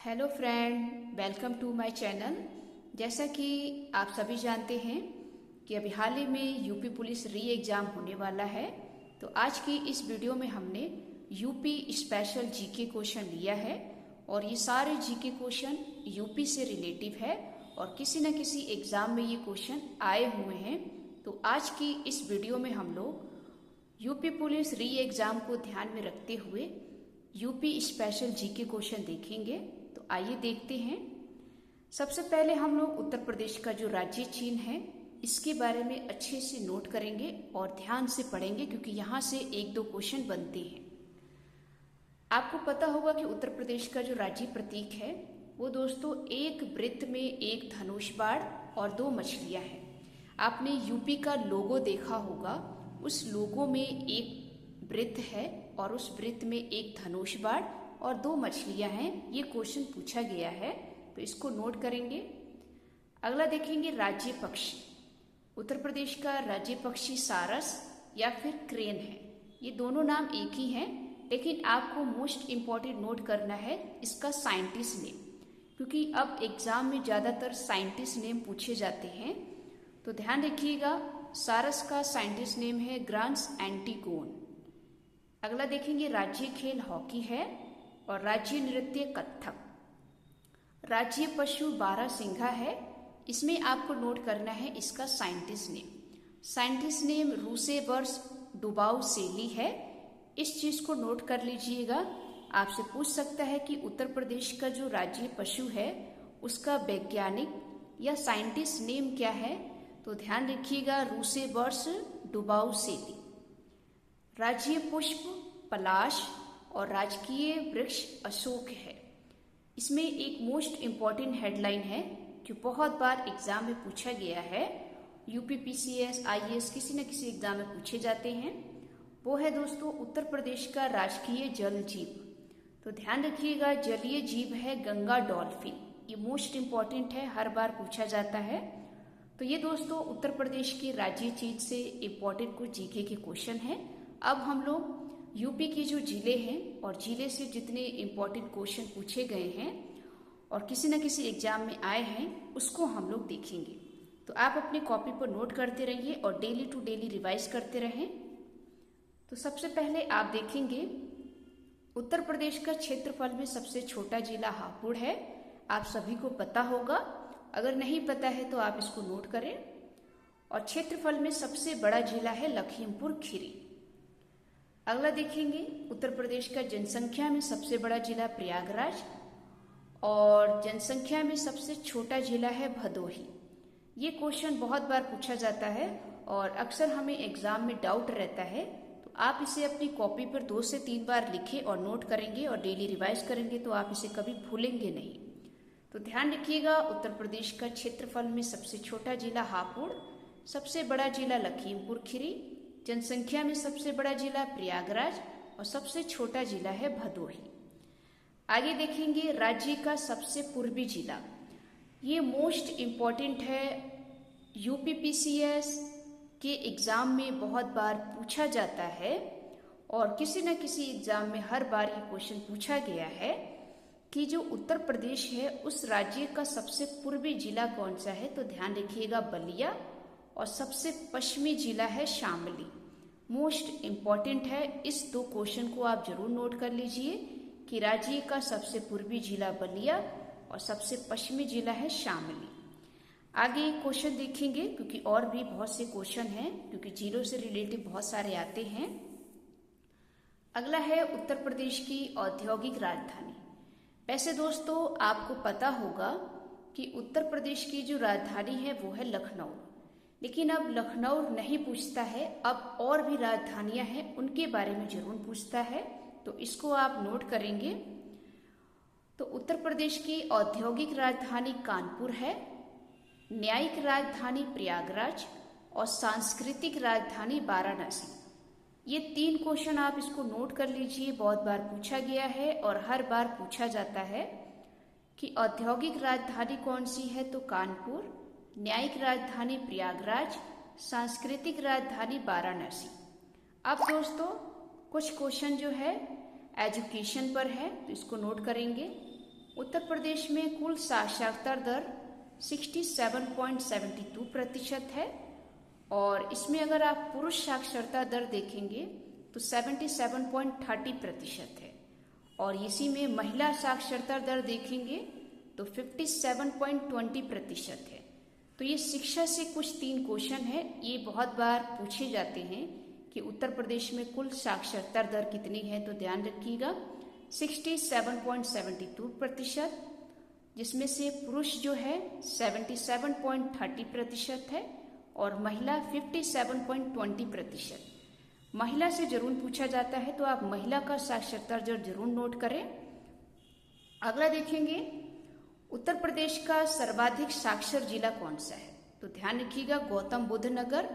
Hello friend, welcome to my channel. जैसा कि आप सभी जानते हैं कि अभी हाल ही में यूपी पुलिस री एग्ज़ाम होने वाला है। तो आज की इस वीडियो में हमने यूपी स्पेशल जीके क्वेश्चन लिया है और ये सारे जीके क्वेश्चन यूपी से रिलेटिव है और किसी न किसी एग्ज़ाम में ये क्वेश्चन आए हुए हैं। तो आज की इस वीडियो में हम लोग यूपी पुलिस री एग्ज़ाम को ध्यान में रखते हुए यूपी स्पेशल जीके क्वेश्चन देखेंगे। तो आइए देखते हैं। सबसे पहले हम लोग उत्तर प्रदेश का जो राज्य चिन्ह है इसके बारे में अच्छे से नोट करेंगे और ध्यान से पढ़ेंगे, क्योंकि यहाँ से एक दो क्वेश्चन बनते हैं। आपको पता होगा कि उत्तर प्रदेश का जो राज्य प्रतीक है वो दोस्तों एक वृत्त में एक धनुष बाण और दो मछलियां हैं। आपने यूपी का लोगो देखा होगा, उस लोगो में एक वृत्त है और उस वृत्त में एक धनुष बाण और दो मछलियां हैं। ये क्वेश्चन पूछा गया है, तो इसको नोट करेंगे। अगला देखेंगे राज्य पक्षी। उत्तर प्रदेश का राज्य पक्षी सारस या फिर क्रेन है। ये दोनों नाम एक ही हैं, लेकिन आपको मोस्ट इम्पॉर्टेंट नोट करना है इसका साइंटिस्ट नेम, क्योंकि अब एग्जाम में ज़्यादातर साइंटिस्ट नेम पूछे जाते हैं। तो ध्यान रखिएगा, सारस का साइंटिस्ट नेम है ग्रांस एंटीगोन। अगला देखेंगे राज्य खेल हॉकी है और राज्य नृत्य कथक। राज्य पशु बारहसिंघा है। इसमें आपको नोट करना है इसका साइंटिस्ट नेम। साइंटिस्ट नेम रूसेबर्स डुबाउसेली है। इस चीज को नोट कर लीजिएगा। आपसे पूछ सकता है कि उत्तर प्रदेश का जो राज्य पशु है उसका वैज्ञानिक या साइंटिस्ट नेम क्या है, तो ध्यान रखिएगा रूसेबर्स डुबाउसेली। राज्य पुष्प पलाश और राजकीय वृक्ष अशोक है। इसमें एक मोस्ट इम्पॉर्टेंट हेडलाइन है जो बहुत बार एग्जाम में पूछा गया है, यूपी पीसीएस आईएएस किसी न किसी एग्जाम में पूछे जाते हैं। वो है दोस्तों उत्तर प्रदेश का राजकीय जल जीव। तो ध्यान रखिएगा, जलीय जीव है गंगा डॉल्फिन। ये मोस्ट इम्पॉर्टेंट है, हर बार पूछा जाता है। तो ये दोस्तों उत्तर प्रदेश के राज्य चीज से इम्पोर्टेंट कुछ जीके के क्वेश्चन है। अब हम लोग यूपी के जो जिले हैं और जिले से जितने इम्पोर्टेंट क्वेश्चन पूछे गए हैं और किसी न किसी एग्जाम में आए हैं उसको हम लोग देखेंगे। तो आप अपनी कॉपी पर नोट करते रहिए और डेली टू डेली रिवाइज करते रहें। तो सबसे पहले आप देखेंगे उत्तर प्रदेश का क्षेत्रफल में सबसे छोटा जिला हापुड़ है। आप सभी को पता होगा, अगर नहीं पता है तो आप इसको नोट करें। और क्षेत्रफल में सबसे बड़ा जिला है लखीमपुर खीरी। अगला देखेंगे उत्तर प्रदेश का जनसंख्या में सबसे बड़ा जिला प्रयागराज और जनसंख्या में सबसे छोटा जिला है भदोही। ये क्वेश्चन बहुत बार पूछा जाता है और अक्सर हमें एग्जाम में डाउट रहता है। तो आप इसे अपनी कॉपी पर 2 से 3 बार लिखें और नोट करेंगे और डेली रिवाइज करेंगे तो आप इसे कभी भूलेंगे नहीं। तो ध्यान रखिएगा, उत्तर प्रदेश का क्षेत्रफल में सबसे छोटा जिला हापुड़, सबसे बड़ा जिला लखीमपुर खीरी, जनसंख्या में सबसे बड़ा जिला प्रयागराज और सबसे छोटा जिला है भदोही। आगे देखेंगे राज्य का सबसे पूर्वी जिला। ये मोस्ट इम्पॉर्टेंट है, यूपी पीसीएस के एग्जाम में बहुत बार पूछा जाता है और किसी न किसी एग्जाम में हर बार ये क्वेश्चन पूछा गया है कि जो उत्तर प्रदेश है उस राज्य का सबसे पूर्वी जिला कौन सा है। तो ध्यान रखिएगा बलिया और सबसे पश्चिमी जिला है शामली। मोस्ट इम्पॉर्टेंट है, इस 2 क्वेश्चन को आप जरूर नोट कर लीजिए कि राज्य का सबसे पूर्वी जिला बलिया और सबसे पश्चिमी जिला है शामली। आगे क्वेश्चन देखेंगे, क्योंकि और भी बहुत से क्वेश्चन हैं, क्योंकि जिलों से रिलेटेड बहुत सारे आते हैं। अगला है उत्तर प्रदेश की औद्योगिक राजधानी। वैसे दोस्तों आपको पता होगा कि उत्तर प्रदेश की जो राजधानी है वो है लखनऊ, लेकिन अब लखनऊ नहीं पूछता है, अब और भी राजधानियां हैं उनके बारे में जरूर पूछता है। तो इसको आप नोट करेंगे। तो उत्तर प्रदेश की औद्योगिक राजधानी कानपुर है, न्यायिक राजधानी प्रयागराज और सांस्कृतिक राजधानी वाराणसी। ये 3 क्वेश्चन आप इसको नोट कर लीजिए, बहुत बार पूछा गया है और हर बार पूछा जाता है कि औद्योगिक राजधानी कौन सी है, तो कानपुर, न्यायिक राजधानी प्रयागराज, सांस्कृतिक राजधानी वाराणसी। अब दोस्तों कुछ क्वेश्चन जो है एजुकेशन पर है, तो इसको नोट करेंगे। उत्तर प्रदेश में कुल साक्षरता दर 67.72% है और इसमें अगर आप पुरुष साक्षरता दर देखेंगे तो 77.30% है और इसी में महिला साक्षरता दर देखेंगे तो 57.20% है। तो ये शिक्षा से कुछ 3 क्वेश्चन है, ये बहुत बार पूछे जाते हैं कि उत्तर प्रदेश में कुल साक्षरता दर कितनी है, तो ध्यान रखिएगा 67.72%, जिसमें से पुरुष जो है 77.30% है और महिला 57.20%। महिला से जरूर पूछा जाता है तो आप महिला का साक्षरता दर जरूर नोट करें। अगला देखेंगे उत्तर प्रदेश का सर्वाधिक साक्षर जिला कौन सा है, तो ध्यान रखिएगा गौतम बुद्ध नगर,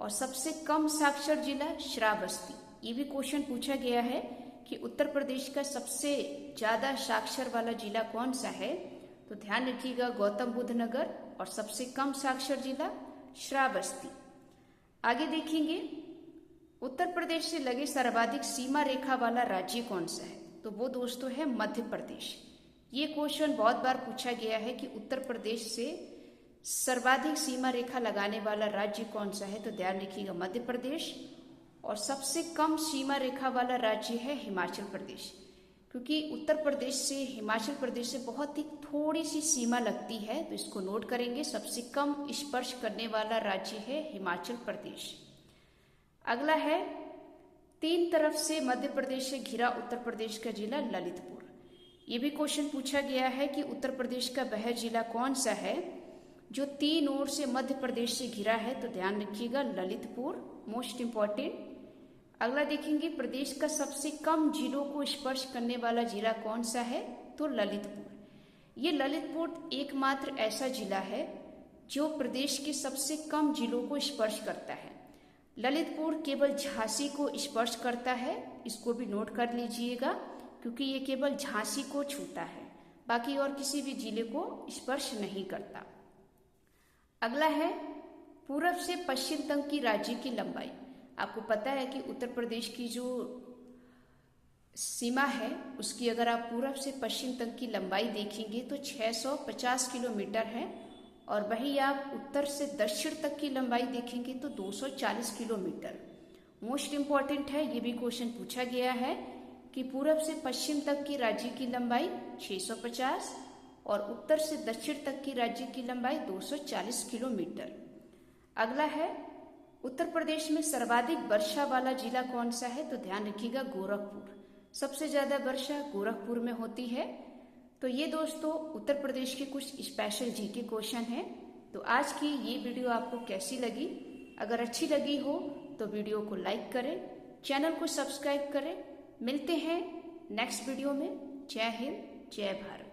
और सबसे कम साक्षर जिला श्रावस्ती। ये भी क्वेश्चन पूछा गया है कि उत्तर प्रदेश का सबसे ज्यादा साक्षर वाला जिला कौन सा है, तो ध्यान रखिएगा गौतम बुद्ध नगर, और सबसे कम साक्षर जिला श्रावस्ती। आगे देखेंगे उत्तर प्रदेश से लगे सर्वाधिक सीमा रेखा वाला राज्य कौन सा है, तो वो दोस्तों है मध्य प्रदेश। ये क्वेश्चन बहुत बार पूछा गया है कि उत्तर प्रदेश से सर्वाधिक सीमा रेखा लगाने वाला राज्य कौन सा है, तो ध्यान रखिएगा मध्य प्रदेश, और सबसे कम सीमा रेखा वाला राज्य है हिमाचल प्रदेश, क्योंकि उत्तर प्रदेश से हिमाचल प्रदेश से बहुत ही थोड़ी सी सीमा लगती है, तो इसको नोट करेंगे। सबसे कम स्पर्श करने वाला राज्य है हिमाचल प्रदेश। अगला है 3 तरफ से मध्य प्रदेश से घिरा उत्तर प्रदेश का जिला ललितपुर। ये भी क्वेश्चन पूछा गया है कि उत्तर प्रदेश का वह जिला कौन सा है जो 3 ओर से मध्य प्रदेश से घिरा है, तो ध्यान रखिएगा ललितपुर, मोस्ट इंपॉर्टेंट। अगला देखेंगे प्रदेश का सबसे कम जिलों को स्पर्श करने वाला जिला कौन सा है, तो ललितपुर। ये ललितपुर एकमात्र ऐसा जिला है जो प्रदेश के सबसे कम जिलों को स्पर्श करता है। ललितपुर केवल झांसी को स्पर्श करता है, इसको भी नोट कर लीजिएगा, क्योंकि ये केवल झांसी को छूता है, बाकी और किसी भी जिले को स्पर्श नहीं करता। अगला है पूरब से पश्चिम तक की राज्य की लंबाई। आपको पता है कि उत्तर प्रदेश की जो सीमा है उसकी अगर आप पूरब से पश्चिम तक की लंबाई देखेंगे तो 650 किलोमीटर है, और वही आप उत्तर से दक्षिण तक की लंबाई देखेंगे तो 240 किलोमीटर। मोस्ट इंपॉर्टेंट है, ये भी क्वेश्चन पूछा गया है कि पूरब से पश्चिम तक की राज्य की लंबाई 650 और उत्तर से दक्षिण तक की राज्य की लंबाई 240 किलोमीटर। अगला है उत्तर प्रदेश में सर्वाधिक वर्षा वाला जिला कौन सा है, तो ध्यान रखिएगा गोरखपुर। सबसे ज्यादा वर्षा गोरखपुर में होती है। तो ये दोस्तों उत्तर प्रदेश के कुछ स्पेशल जीके क्वेश्चन हैं। तो आज की ये वीडियो आपको कैसी लगी? अगर अच्छी लगी हो तो वीडियो को लाइक करें, चैनल को सब्सक्राइब करें। मिलते हैं नेक्स्ट वीडियो में। जय हिंद, जय भारत।